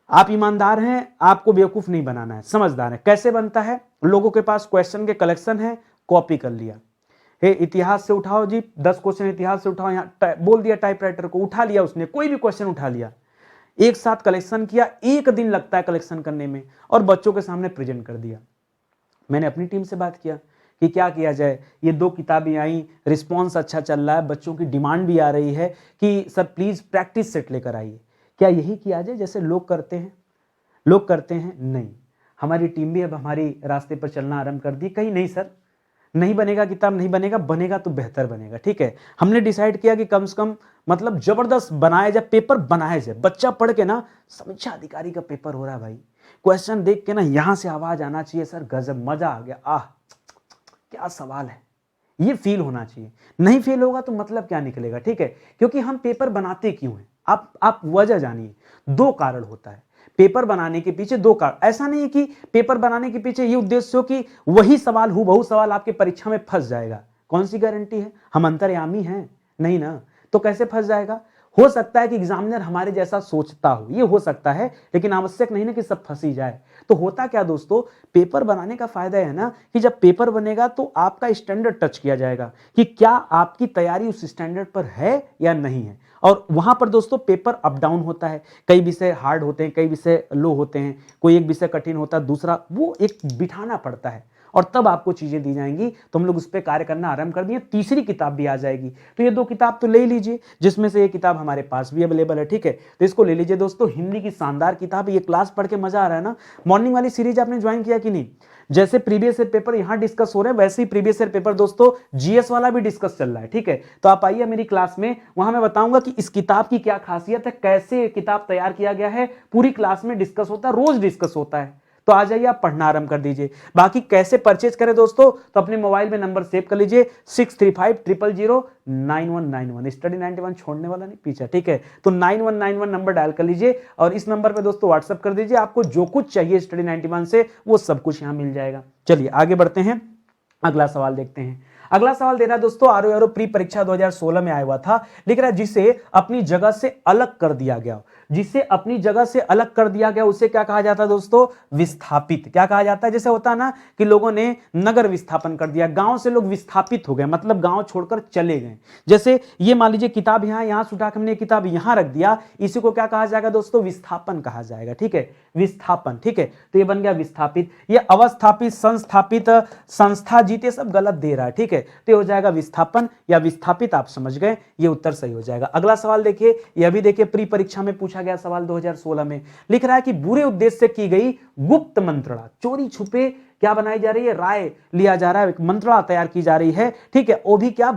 Speaker 1: आप ईमानदार हैं, आपको बेवकूफ नहीं बनाना है, समझदार है। कैसे बनता है? लोगों के पास क्वेश्चन के कलेक्शन है, कॉपी कर लिया। हे इतिहास से उठाओ जी, 10 क्वेश्चन इतिहास से उठाओ, यहाँ बोल दिया टाइपराइटर को, उठा लिया उसने, कोई भी क्वेश्चन उठा लिया, एक साथ कलेक्शन किया। 1 दिन लगता है कलेक्शन करने में, और बच्चों के सामने प्रेजेंट कर दिया। मैंने अपनी टीम से बात किया कि क्या किया जाए। ये 2 किताबें आई, रिस्पॉन्स अच्छा चल रहा है, बच्चों की डिमांड भी आ रही है कि सर प्लीज प्रैक्टिस सेट लेकर आइए। क्या यही किया जाए जैसे लोग करते हैं? लोग करते हैं? नहीं। हमारी टीम भी अब हमारी रास्ते पर चलना आरंभ कर दी। कहीं नहीं सर, नहीं बनेगा किताब, नहीं बनेगा, बनेगा तो बेहतर बनेगा, ठीक है। हमने डिसाइड किया कि कम से कम मतलब जबरदस्त बनाया जाए, पेपर बनाया जाए। बच्चा पढ़ के ना, समीक्षा अधिकारी का पेपर हो रहा है भाई, क्वेश्चन देख के ना यहां से आवाज आना चाहिए, सर गजब, मजा आ गया, आह क्या सवाल है, ये फील होना चाहिए। नहीं फील होगा तो मतलब क्या निकलेगा, ठीक है। क्योंकि हम पेपर बनाते क्यों हैं, आप वजह जानिए। दो कारण होता है पेपर बनाने के पीछे, दो कारण। ऐसा नहीं है कि पेपर बनाने के पीछे ये उद्देश्य हो कि वही सवाल, हूबहू सवाल आपके परीक्षा में फंस जाएगा। कौन सी गारंटी है, हम अंतर्यामी हैं? नहीं ना, तो कैसे फंस जाएगा? हो सकता है कि एग्जामिनर हमारे जैसा सोचता हो, ये हो सकता है, लेकिन आवश्यक नहीं ना कि सब फंसी जाए। तो होता क्या दोस्तों, पेपर बनाने का फायदा है ना कि जब पेपर बनेगा तो आपका स्टैंडर्ड टच किया जाएगा कि क्या आपकी तैयारी उस स्टैंडर्ड पर है या नहीं है। और वहां पर दोस्तों पेपर अप डाउन होता है, कई विषय हार्ड होते हैं, कई विषय लो होते हैं, कोई एक विषय कठिन होता है, दूसरा, वो एक बिठाना पड़ता है और तब आपको चीजें दी जाएंगी। तो हम लोग उस पर कार्य करना आरंभ कर दिए। तीसरी किताब भी आ जाएगी, तो ये दो किताब तो ले ही लीजिए, जिसमें से ये किताब हमारे पास भी अवेलेबल है, ठीक है। तो इसको ले लीजिए दोस्तों, हिंदी की शानदार किताब। ये क्लास पढ़ के मजा आ रहा है ना? मॉर्निंग वाली सीरीज आपने ज्वाइन किया कि नहीं? जैसे प्रीवियस ईयर पेपर यहां डिस्कस हो रहे हैं, वैसे ही प्रीवियस ईयर पेपर दोस्तों जीएस वाला भी डिस्कस चल रहा है, ठीक है। तो आप आइए मेरी क्लास में, वहां मैं बताऊंगा कि इस किताब की क्या खासियत है, कैसे किताब तैयार किया गया है, पूरी क्लास में डिस्कस होता है, रोज डिस्कस होता है। तो आ जाइए, आप पढ़ना आरंभ कर दीजिए। बाकी कैसे परचेज करें दोस्तों, तो अपने मोबाइल में नंबर सेव कर लीजिए, 6350099191। स्टडी 91 छोड़ने वाला नहीं पीछा, ठीक है। तो 9191 नंबर डायल कर लीजिए और इस नंबर पे दोस्तों व्हाट्सएप कर दीजिए। आपको जो कुछ चाहिए स्टडी 91 से वो सब कुछ यहां मिल जाएगा। चलिए आगे बढ़ते हैं, अगला सवाल देखते हैं। अगला सवाल दे रहा है दोस्तों, आरओ प्री परीक्षा 2016 में आया हुआ था, लिख रहा है जिसे अपनी जगह से अलग कर दिया गया। जिसे अपनी जगह से अलग कर दिया गया उसे क्या कहा जाता है दोस्तों? विस्थापित। क्या कहा जाता है? जैसे होता है ना कि लोगों ने नगर विस्थापन कर दिया, गांव से लोग विस्थापित हो गए, मतलब गांव छोड़कर चले गए। जैसे ये मान लीजिए किताब यहां से उठाकर हमने किताब यहां रख दिया, इसी को क्या कहा जाएगा दोस्तों? विस्थापन कहा जाएगा, ठीक है। विस्थापन, ठीक है। तो ये बन गया विस्थापित। ये अवस्थापित, संस्थापित, संस्था जीत, ये सब गलत दे रहा है, ठीक है। तो ये हो जाएगा विस्थापन या विस्थापित, आप समझ गए, ये उत्तर सही हो जाएगा। अगला सवाल देखिए, यह भी देखिए प्री परीक्षा में पूछा गया सवाल 2016 में, लिख रहा है कि बुरे उद्देश्य से की गई गुप्त मंत्रणा, चोरी छुपे क्या बनाई जा रही है, राय लिया जा रहा है, मंत्रणा तैयार की जा रही है, ठीक है। वो भी क्या,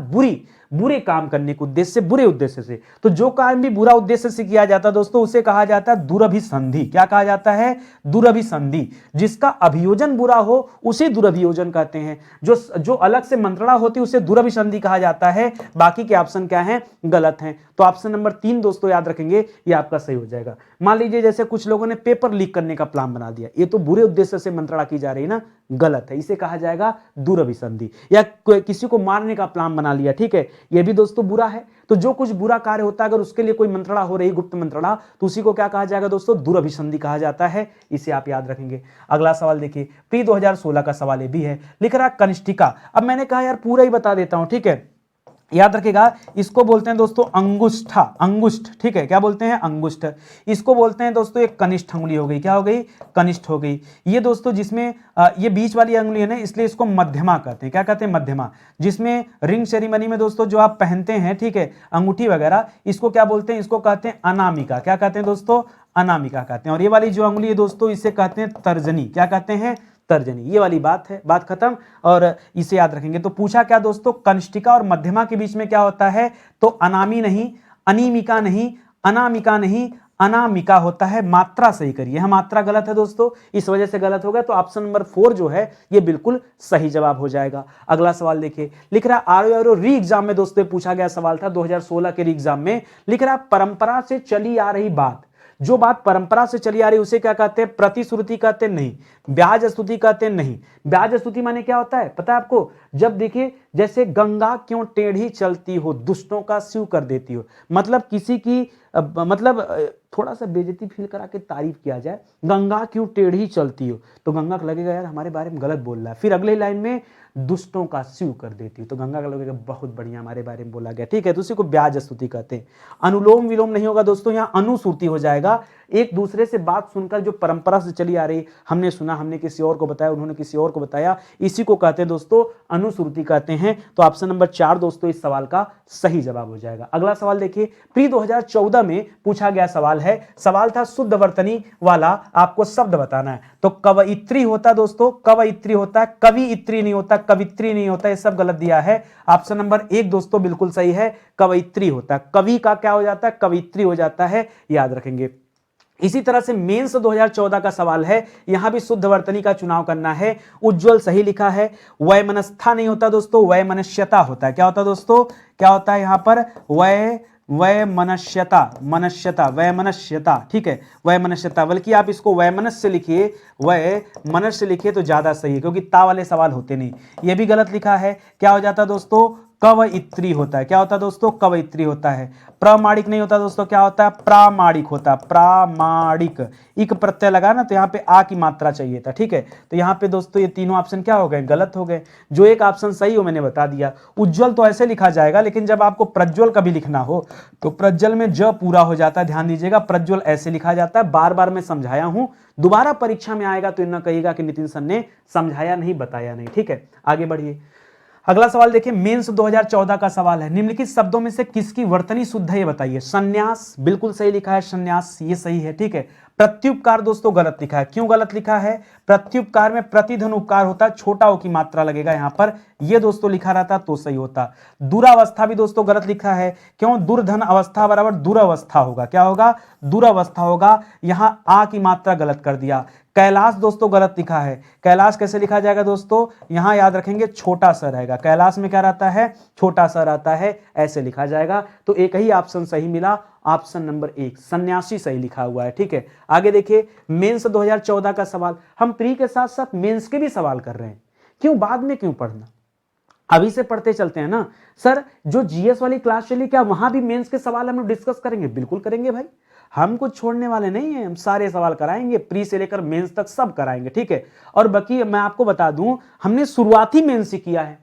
Speaker 1: बुरे काम करने के उद्देश्य से, बुरे उद्देश्य से। तो जो काम भी बुरा उद्देश्य से किया जाता है दोस्तों, उसे कहा जाता है दुरभिसंधि। क्या कहा जाता है? दुरभिसंधि। जिसका अभियोजन बुरा हो उसे दुरभियोजन कहते हैं। जो अलग से मंत्रणा होती है उसे दुरभिसंधि कहा जाता है। बाकी के ऑप्शन क्या है? गलत हैं। तो ऑप्शन नंबर 3 दोस्तों याद रखेंगे, ये आपका सही हो जाएगा। मान लीजिए जैसे कुछ लोगों ने पेपर लीक करने का प्लान बना दिया, ये तो बुरे उद्देश्य से मंत्रणा की जा रही है ना, गलत है, इसे कहा जाएगा दुरभिसंधि। या किसी को मारने का प्लान बना लिया, ठीक है, यह भी दोस्तों बुरा है। तो जो कुछ बुरा कार्य होता है, अगर उसके लिए कोई मंत्रणा हो रही, गुप्त मंत्रणा, तो उसी को क्या कहा जाएगा दोस्तों? दुरभिसंधि कहा जाता है। इसे आप याद रखेंगे। अगला सवाल देखिए, प्री 2016 का सवाल ये भी है, लिख रहा कनिष्ठिका। अब मैंने कहा यार पूरा ही बता देता हूं, ठीक है, याद रखेगा। इसको बोलते हैं दोस्तों अंगुष्ठा, अंगुष्ठ, ठीक है। क्या बोलते हैं? अंगुष्ठ। इसको बोलते हैं दोस्तों एक कनिष्ठ अंगुली हो गई, क्या हो गई? कनिष्ठ हो गई। ये दोस्तों जिसमें ये बीच वाली अंगुली है ना, इसलिए इसको मध्यमा कहते हैं। क्या कहते हैं? मध्यमा। जिसमें रिंग सेरेमनी में दोस्तों जो आप पहनते हैं, ठीक है, अंगूठी वगैरह, इसको क्या बोलते हैं? इसको कहते हैं अनामिका। क्या कहते हैं दोस्तों? अनामिका कहते हैं। और ये वाली जो अंगुली है दोस्तों, इसे कहते हैं तर्जनी। क्या कहते हैं? तर्जनी। ये वाली बात है, बात खत्म। और इसे याद रखेंगे। तो पूछा क्या दोस्तों? कनिष्ठिका और मध्यमा के बीच में क्या होता है? तो अनामी नहीं, अनीमिका नहीं, अनामिका नहीं, अनामिका होता है। मात्रा सही करिए, यह मात्रा गलत है दोस्तों, इस वजह से गलत हो गया। तो ऑप्शन नंबर 4 जो है ये बिल्कुल सही जवाब हो जाएगा। अगला सवाल देखिए, लिख रहा है आरओ री एग्जाम में दोस्तों पूछा गया सवाल था 2016 के री एग्जाम में, लिख रहा है परंपरा से चली आ रही बात, जो बात परंपरा से चली आ रही उसे क्या कहते हैं? प्रतिश्रुति कहते हैं? नहीं। ब्याज स्तुति कहते हैं? नहीं। ब्याज स्तुति माने क्या होता है पता है आपको? जब देखिए जैसे गंगा क्यों टेढ़ी चलती हो, दुष्टों का शिव कर देती हो, मतलब किसी की मतलब थोड़ा सा बेइज्जती फील करा के तारीफ किया जाए, गंगा क्यों टेढ़ी चलती हो, तो गंगा को लगेगा यार हमारे बारे में गलत बोल रहा है। फिर अगले लाइन में दुष्टों का शिव कर देती हो, तो गंगा का लगेगा बहुत बढ़िया हमारे बारे में बोला गया, ठीक है। तो उसी को ब्याज स्तुति कहते हैं। अनुलोम विलोम नहीं होगा दोस्तों, यहाँ अनुश्रुति हो जाएगा। एक दूसरे से बात सुनकर जो परंपरा से चली आ रही, हमने सुना, हमने किसी और को बताया, उन्होंने किसी और को बताया, इसी को कहते हैं दोस्तों अनुश्रुति कहते हैं। तो ऑप्शन नंबर 4 दोस्तों इस सवाल का सही जवाब हो जाएगा। अगला सवाल देखिए, प्री 2014 में पूछा गया सवाल है। सवाल था शुद्ध वर्तनी वाला आपको शब्द बताना है। तो कवयित्री होता दोस्तों, कवयित्री होता है, कवियित्री नहीं होता, कवित्री नहीं होता, ये सब गलत दिया है। ऑप्शन नंबर 1 दोस्तों बिल्कुल सही है, कवयित्री होता है। कवि का क्या हो जाता है, कवियित्री हो जाता है, याद रखेंगे। इसी तरह से मेंस 2014 का सवाल है, यहां भी शुद्ध वर्तनी का चुनाव करना है। उज्जवल सही लिखा है। वैमनस्था नहीं होता दोस्तों, वैमनस्यता होता है। क्या होता है दोस्तों, क्या होता है यहां पर, वैमनस्यता, मनस्यता, वैमनस्यता, ठीक है, वैमनस्यता। बल्कि आप इसको वैमनस्य लिखिए, वैमनस्य लिखिए तो ज्यादा सही है, क्योंकि ता वाले सवाल होते नहीं। ये भी गलत लिखा है। क्या हो जाता है दोस्तों, कवयित्री होता है। क्या होता है दोस्तों, कवयित्री होता है। प्रामाणिक नहीं होता दोस्तों, क्या होता है, प्रामाणिक होता है, प्रामाणिक। इक प्रत्यय लगा ना, तो यहाँ पे आ की मात्रा चाहिए था, ठीक है। तो यहाँ पे दोस्तों ये तीनों ऑप्शन क्या हो गए, गलत हो गए। जो एक ऑप्शन सही हो मैंने बता दिया। उज्जवल तो ऐसे लिखा जाएगा, लेकिन जब आपको प्रज्वल कभी लिखना हो तो प्रज्वल में ज पूरा हो जाता है, ध्यान दीजिएगा। प्रज्वल ऐसे लिखा जाता है, बार बार मैं समझाया हूं। दोबारा परीक्षा में आएगा तो इतना कहिएगा कि नितिन सर ने समझाया नहीं, बताया नहीं, ठीक है। आगे बढ़िए। अगला सवाल देखिए, मेंस 2014 का सवाल है। निम्नलिखित शब्दों में से किसकी वर्तनी शुद्ध है ये बताइए। संन्यास बिल्कुल सही लिखा है, संन्यास ये सही है, ठीक है। प्रत्युपकार दोस्तों गलत लिखा है। क्यों गलत लिखा है, प्रत्युपकार में प्रतिधन उपकार होता है, छोटा ओ की मात्रा लगेगा यहां पर, ये दोस्तों लिखा रहता तो सही होता। दुरावस्था भी दोस्तों गलत लिखा है। क्यों, दुर्धन अवस्था बराबर दुरावस्था होगा। क्या होगा, दुरावस्था होगा। यहां आ की मात्रा गलत कर दिया। कैलाश दोस्तों गलत लिखा है। कैलाश कैसे लिखा जाएगा दोस्तों, यहां याद रखेंगे छोटा सा रहेगा। कैलाश में क्या रहता है, छोटा सा रहता है, ऐसे लिखा जाएगा। तो एक ही ऑप्शन सही मिला, ऑप्शन नंबर 1 सन्यासी सही लिखा हुआ है, ठीक है। आगे देखिए, मेंस 2014 का सवाल। हम प्री के साथ साथ मेंस के भी सवाल कर रहे हैं, क्यों, बाद में क्यों पढ़ना, अभी से पढ़ते चलते हैं ना। सर जो जीएस वाली क्लास चली, क्या वहां भी मेंस के सवाल हम लोग डिस्कस करेंगे, बिल्कुल करेंगे भाई। हम कुछ छोड़ने वाले नहीं हैं, हम सारे सवाल कराएंगे, प्री से लेकर मेंस तक सब कराएंगे, ठीक है। और बाकी मैं आपको बता दूं, हमने शुरुआत ही मेंस से किया है।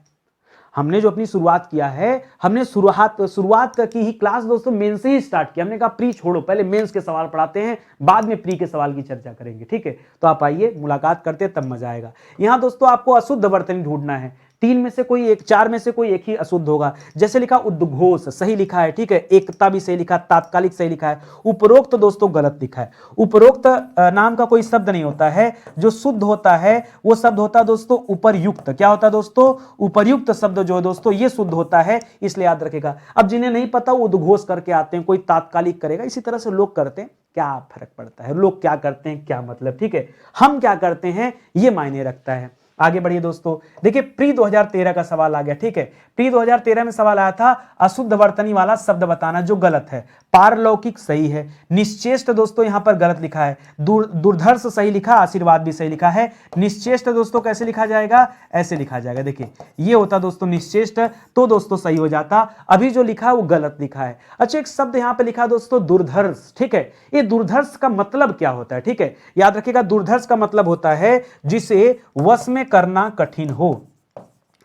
Speaker 1: हमने जो अपनी शुरुआत किया है, हमने शुरुआत की ही क्लास दोस्तों मेंस से ही स्टार्ट किया। हमने कहा प्री छोड़ो, पहले मेंस के सवाल पढ़ाते हैं, बाद में प्री के सवाल की चर्चा करेंगे, ठीक है। तो आप आइए, मुलाकात करते हैं, तब मजा आएगा। यहां दोस्तों आपको अशुद्ध वर्तनी ढूंढना है। 3 में से कोई एक, 4 में से कोई एक ही अशुद्ध होगा। जैसे लिखा उद्घोष सही लिखा है, ठीक है। एकता भी सही लिखा, तात्कालिक सही लिखा है। उपरोक्त दोस्तों गलत लिखा है। उपरोक्त नाम का कोई शब्द नहीं होता है। जो शुद्ध होता है वो शब्द होता है दोस्तों उपर्युक्त। क्या होता है दोस्तों, उपर्युक्त शब्द जो है दोस्तों ये शुद्ध होता है, इसलिए याद रखेगा। अब जिन्हें नहीं पता वो उद्घोष करके आते हैं, कोई तात्कालिक करेगा, इसी तरह से लोग करते हैं, क्या फर्क पड़ता है, लोग क्या करते हैं क्या मतलब, ठीक है। हम क्या करते हैं ये मायने रखता है। आगे बढ़िए दोस्तों, देखिए प्री 2013 का सवाल आ गया, ठीक है। प्री 2013 में सवाल आया था अशुद्ध वर्तनी वाला शब्द बताना, जो गलत है। पारलौकिक सही है। निश्चेष्ट दोस्तों यहां पर गलत लिखा है। दुर्धर्ष सही लिखा, आशीर्वाद भी सही लिखा है। निश्चेष्ट दोस्तों कैसे लिखा जाएगा, ऐसे लिखा जाएगा, देखिए ये होता दोस्तों निश्चेष्ट, तो दोस्तों सही हो जाता। अभी जो लिखा है वो गलत लिखा है। अच्छा एक शब्द यहां पर लिखा दोस्तों दुर्धर्ष, ठीक है। ये दुर्धर्ष का मतलब क्या होता है, ठीक है, याद रखिएगा। दुर्धर्ष का मतलब होता है जिसे वश में करना कठिन हो,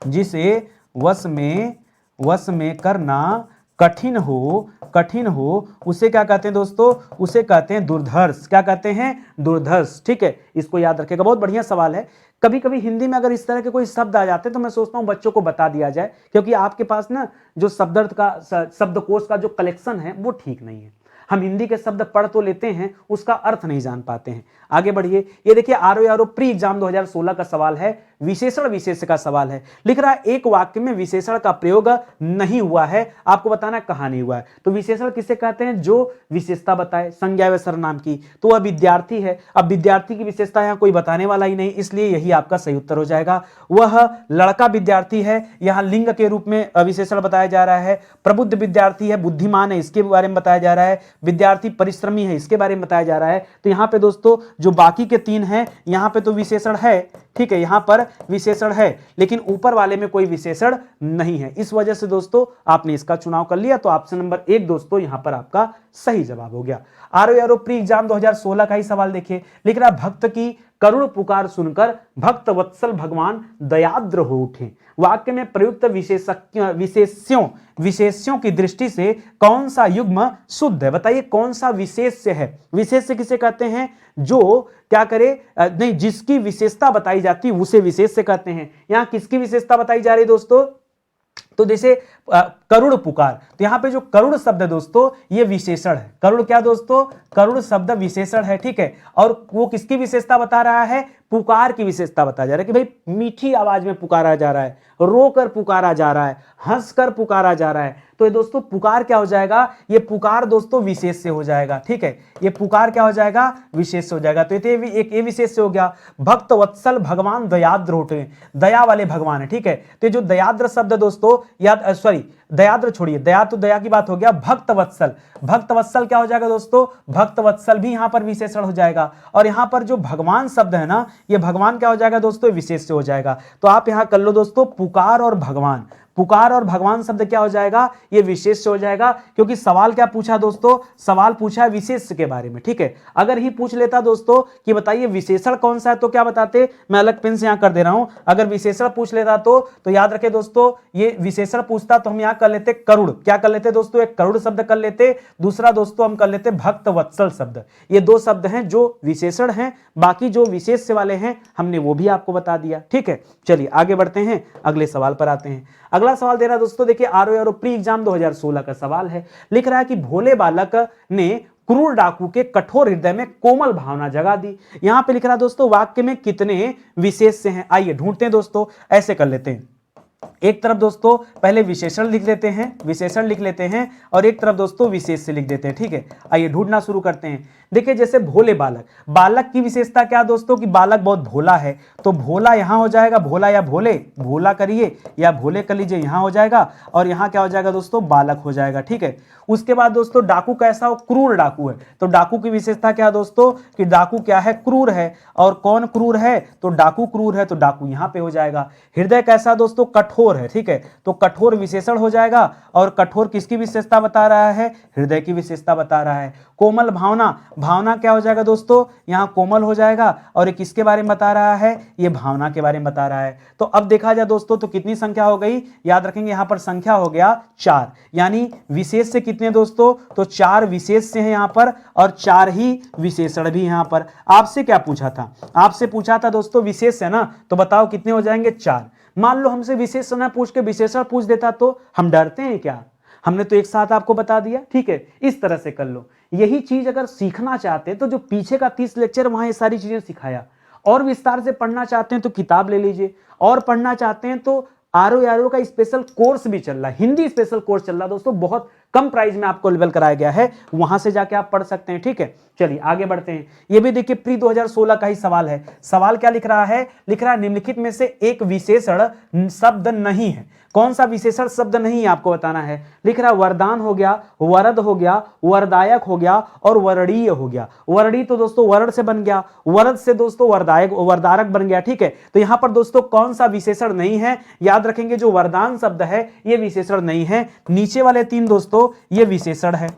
Speaker 1: जिसे वश में करना कठिन हो, उसे क्या कहते हैं दोस्तों, उसे कहते हैं दुर्धर्ष। क्या कहते हैं, दुर्धर्ष, ठीक है। इसको याद रखिएगा, बहुत बढ़िया सवाल है। कभी कभी हिंदी में अगर इस तरह के कोई शब्द आ जाते हैं तो मैं सोचता हूं बच्चों को बता दिया जाए, क्योंकि आपके पास ना जो शब्दकोश का जो कलेक्शन है वो ठीक नहीं है। हम हिंदी के शब्द पढ़ तो लेते हैं, उसका अर्थ नहीं जान पाते हैं। आगे बढ़िए, ये देखिए आरओ प्री एग्जाम 2016 का सवाल है, विशेषण विशेष्य का सवाल है। लिख रहा है एक वाक्य में विशेषण का प्रयोग नहीं हुआ है, आपको बताना कहां नहीं हुआ है। तो विशेषण किसे कहते हैं, जो विशेषता बताए, संज्ञा व सर्वनाम की। तो वह विद्यार्थी है। अब विद्यार्थी की विशेषता यहां कोई बताने वाला ही नहीं, इसलिए यही आपका सही उत्तर हो जाएगा। वह लड़का विद्यार्थी है, यहां लिंग के रूप में विशेषण बताया जा रहा है। प्रबुद्ध विद्यार्थी है, बुद्धिमान है, इसके बारे में बताया जा रहा है। विद्यार्थी परिश्रमी है, इसके बारे में बताया जा रहा है। तो यहां पे दोस्तों जो बाकी के 3 हैं, यहां पे तो विशेषण है, ठीक है, यहां पर विशेषण है, लेकिन ऊपर वाले में कोई विशेषण नहीं है। इस वजह से दोस्तों आपने इसका चुनाव कर लिया, तो ऑप्शन नंबर 1 दोस्तों यहां पर आपका सही जवाब हो गया। आरओ प्री एग्जाम 2016 का ही सवाल देखिए, लिख रहा भक्त की करुण पुकार सुनकर भक्त वत्सल भगवान दयाद्र हो उठे। वाक्य में प्रयुक्त विशेष्यों की दृष्टि से कौन सा युग्म शुद्ध है, बताइए कौन सा विशेष्य है। विशेष्य किसे कहते हैं, जो क्या करे, नहीं, जिसकी विशेषता बताई जाती है उसे विशेष्य कहते हैं। यहां किसकी विशेषता बताई जा रही है दोस्तों, तो जैसे करुण पुकार, तो यहां पे जो करुण शब्द है दोस्तों ये विशेषण है। करुण क्या दोस्तों, करुण शब्द विशेषण है, ठीक है। और वो किसकी विशेषता बता रहा है, पुकार की विशेषता बताया जा रहा है कि भाई मीठी आवाज में पुकारा जा रहा है, रोकर पुकारा जा रहा है, हंसकर पुकारा जा रहा है। तो ये दोस्तों पुकार क्या हो जाएगा, ये पुकार दोस्तों विशेष से हो जाएगा, ठीक है। ये पुकार क्या हो जाएगा, विशेष से हो जाएगा। तो एक ये विशेष से हो गया। भक्त वत्सल भगवान दयाद्र होते हैं, दया वाले भगवान है, ठीक है। तो जो दयाद्र शब्द दोस्तों याद, सॉरी दयाद्र छोड़िए, दया तो दया की बात हो गया। भक्त वत्सल, भक्त वत्सल क्या हो जाएगा दोस्तों, भक्त वत्सल भी यहां पर विशेषण हो जाएगा। और यहां पर जो भगवान शब्द है ना, ये भगवान क्या हो जाएगा दोस्तों, विशेष से हो जाएगा। तो आप यहां कर लो दोस्तों, पुकार और भगवान, पुकार और भगवान शब्द क्या हो जाएगा, ये विशेष से हो जाएगा। क्योंकि सवाल क्या पूछा दोस्तों, सवाल पूछा है विशेष के बारे में, ठीक है। अगर ही पूछ लेता दोस्तों कि बताइए विशेषण कौन सा है, तो क्या बताते, मैं अलग पेन से यहां कर दे रहा हूं। अगर विशेषण पूछ लेता तो याद रखे दोस्तों, ये विशेषण पूछता तो हम यहां कर लेते करुण, क्या कर लेते दोस्तों, एक करुण शब्द कर लेते। दूसरा दोस्तों हम कर लेते भक्त वत्सल शब्द। ये दो शब्द हैं जो विशेषण हैं, बाकी जो विशेष से वाले हैं हमने वो भी आपको बता दिया, ठीक है। चलिए आगे बढ़ते हैं, अगले सवाल पर आते हैं। अगला सवाल दे रहा है दोस्तों, देखिए आरओ प्री एग्जाम 2016 का सवाल है। लिख रहा है कि भोले बालक ने क्रूर डाकू के कठोर हृदय में कोमल भावना जगा दी। यहां पे लिख रहा है दोस्तों, वाक्य में कितने विशेष से हैं, आइए ढूंढते हैं दोस्तों। ऐसे कर लेते हैं, एक तरफ दोस्तों पहले विशेषण लिख लेते हैं, विशेषण लिख लेते हैं, और एक तरफ दोस्तों विशेष से लिख देते हैं, ठीक है। आइए ढूंढना शुरू करते हैं। देखिए जैसे भोले बालक, बालक की विशेषता क्या दोस्तों कि बालक बहुत भोला है, तो भोला यहां हो जाएगा, भोला या भोले, भोला करिए या भोले कर लीजिए, यहां हो जाएगा। और यहां क्या हो जाएगा दोस्तों, बालक हो जाएगा, ठीक है। उसके बाद दोस्तों डाकू कैसा हो, क्रूर डाकू है, तो डाकू की विशेषता क्या दोस्तों कि डाकू क्या है, क्रूर है। और कौन क्रूर है, तो डाकू क्रूर है, तो डाकू यहां पे हो जाएगा। हृदय कैसा दोस्तों, कठोर है, ठीक है, तो कठोर विशेषण हो जाएगा। और कठोर किसकी विशेषता बता रहा है, हृदय की विशेषता बता रहा है। कोमल भावना, भावना क्या हो जाएगा दोस्तों, यहां कोमल हो जाएगा। और ये किसके बारे में बता रहा है, ये भावना के बारे में बता रहा है। तो अब देखा जाए दोस्तों तो कितनी संख्या हो गई, याद रखेंगे यहां पर संख्या हो गया 4, यानी विशेष से कितने दोस्तों, तो 4 विशेष से हैं यहां पर, और 4 ही विशेषण भी यहां पर। आपसे क्या पूछा था, आपसे पूछा था दोस्तों विशेष है ना, तो बताओ कितने हो जाएंगे, 4। मान लो हमसे विशेष न पूछ के विशेषण पूछ देता तो हम डरते हैं क्या, हमने तो एक साथ आपको बता दिया, ठीक है। इस तरह से कर लो। यही चीज अगर सीखना चाहते हैं तो जो पीछे का 30 लेक्चर वहां ये सारी चीजें सिखाया, और विस्तार से पढ़ना चाहते हैं तो किताब ले लीजिए, और पढ़ना चाहते हैं तो आरओ का स्पेशल कोर्स भी चल रहा है, हिंदी स्पेशल कोर्स चल रहा है दोस्तों, बहुत कम प्राइस में आपको अवेलेबल कराया गया है, वहां से जाके आप पढ़ सकते हैं, ठीक है। चलिए आगे बढ़ते हैं। ये भी देखिए प्री 2016 का ही सवाल है। सवाल क्या लिख रहा है, लिख रहा है निम्नलिखित में से एक विशेषण शब्द नहीं है। कौन सा विशेषण शब्द नहीं है आपको बताना है। लिख रहा है वरदान हो गया, वरद हो गया, वरदायक हो गया, और वरणीय हो गया। वरणीय तो दोस्तों वरद से बन गया, वरद से दोस्तों वरदायक वरदारक बन गया, ठीक है। तो यहां पर दोस्तों कौन सा विशेषण नहीं है, याद रखेंगे जो वरदान शब्द है ये विशेषण नहीं है। नीचे वाले 3 दोस्तों ये विशेषण है।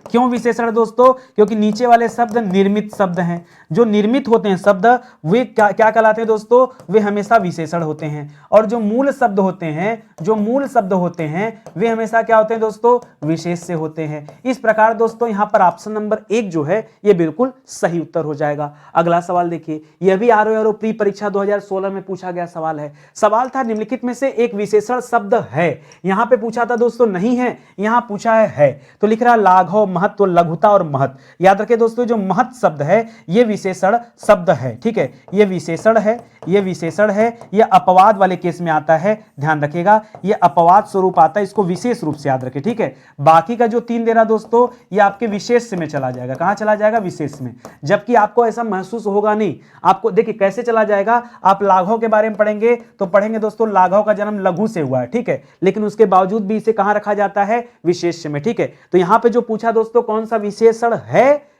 Speaker 1: क्यों विशेषण दोस्तों, क्योंकि नीचे वाले शब्द निर्मित शब्द हैं। जो निर्मित होते हैं शब्द वे क्या क्या कहलाते हैं दोस्तों, वे हमेशा विशेषण होते हैं। और जो मूल शब्द होते हैं, जो मूल शब्द होते हैं वे हमेशा क्या होते हैं दोस्तों, विशेष से होते हैं। इस प्रकार दोस्तों यहां पर ऑप्शन नंबर 1 जो है ये बिल्कुल सही उत्तर हो जाएगा। अगला सवाल देखिए, यह भी आरओ प्री परीक्षा 2016 में पूछा गया सवाल है। सवाल था निम्नलिखित में से एक विशेषण शब्द है। यहां पे पूछा था दोस्तों नहीं है, यहां पूछा है। तो लिख रहा लाघव, महत्व, लघुता और महत। याद रखिए दोस्तों जो महत शब्द है ये विशेषण शब्द है, ठीक है। ये विशेषण है, ये विशेषण है, ये अपवाद वाले केस में आता है, ध्यान रखिएगा ये अपवाद स्वरूप आता है, इसको विशेष रूप से याद रखें, ठीक है। बाकी का जो 3 दे रहा दोस्तों ये आपके विशेष में चला जाएगा। कहां चला जाएगा, विशेष में। जबकि आपको ऐसा महसूस होगा नहीं। आपको देखिए कैसे चला जाएगा, आप लाघव के बारे में पढ़ेंगे तो पढ़ेंगे दोस्तों लाघव का जन्म लघु से हुआ है, ठीक है। लेकिन उसके बावजूद भी इसे कहां रखा जाता है, विशेष में, ठीक है। तो यहां पे जो पूछा दोस्तों कौन सा विशेषण है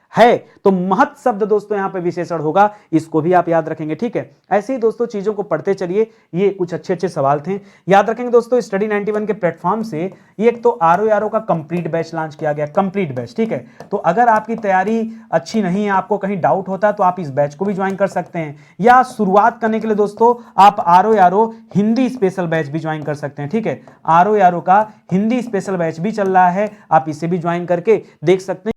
Speaker 1: तो महत शब्द दोस्तों यहां पे विशेषण होगा, इसको भी आप याद रखेंगे, ठीक है। ऐसे ही दोस्तों चीजों को पढ़ते चलिए। ये कुछ अच्छे सवाल थे, याद रखेंगे दोस्तों। स्टडी 91 के प्लेटफॉर्म से ये एक तो आरओ का कंप्लीट बैच लॉन्च किया गया, कंप्लीट बैच, ठीक है। तो अगर आपकी तैयारी अच्छी नहीं है, आपको कहीं डाउट होता है तो आप इस बैच को भी ज्वाइन कर सकते हैं, या शुरुआत करने के लिए दोस्तों आप आरओ हिंदी स्पेशल बैच भी ज्वाइन कर सकते हैं, ठीक है। आरओ का हिंदी स्पेशल बैच भी चल रहा है, आप इसे भी ज्वाइन करके देख सकते हैं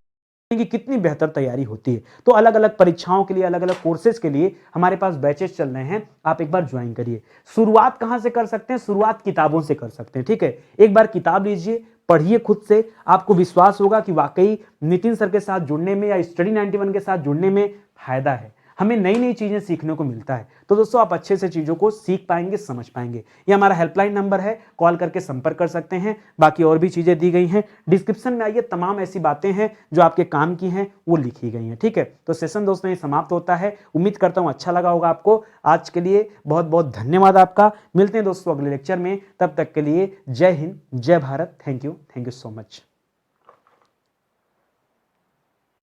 Speaker 1: कि कितनी बेहतर तैयारी होती है। तो अलग अलग परीक्षाओं के लिए, अलग अलग कोर्सेज के लिए हमारे पास बैचेस चल रहे हैं, आप एक बार ज्वाइन करिए। शुरुआत कहां से कर सकते हैं? शुरुआत किताबों से कर सकते हैं, ठीक है। एक बार किताब लीजिए, पढ़िए खुद से, आपको विश्वास होगा कि वाकई नितिन सर के साथ जुड़ने में या स्टडी 91 के साथ जुड़ने में फायदा है, हमें नई नई चीजें सीखने को मिलता है। तो दोस्तों आप अच्छे से चीजों को सीख पाएंगे, समझ पाएंगे। ये हमारा हेल्पलाइन नंबर है, कॉल करके संपर्क कर सकते हैं। बाकी और भी चीजें दी गई हैं डिस्क्रिप्शन में, आइए, तमाम ऐसी बातें हैं जो आपके काम की हैं वो लिखी गई हैं, ठीक है। तो सेशन दोस्तों ये समाप्त होता है। उम्मीद करता हूं अच्छा लगा होगा आपको। आज के लिए बहुत बहुत धन्यवाद आपका। मिलते हैं दोस्तों अगले लेक्चर में, तब तक के लिए जय हिंद, जय Bharat. Thank you so much.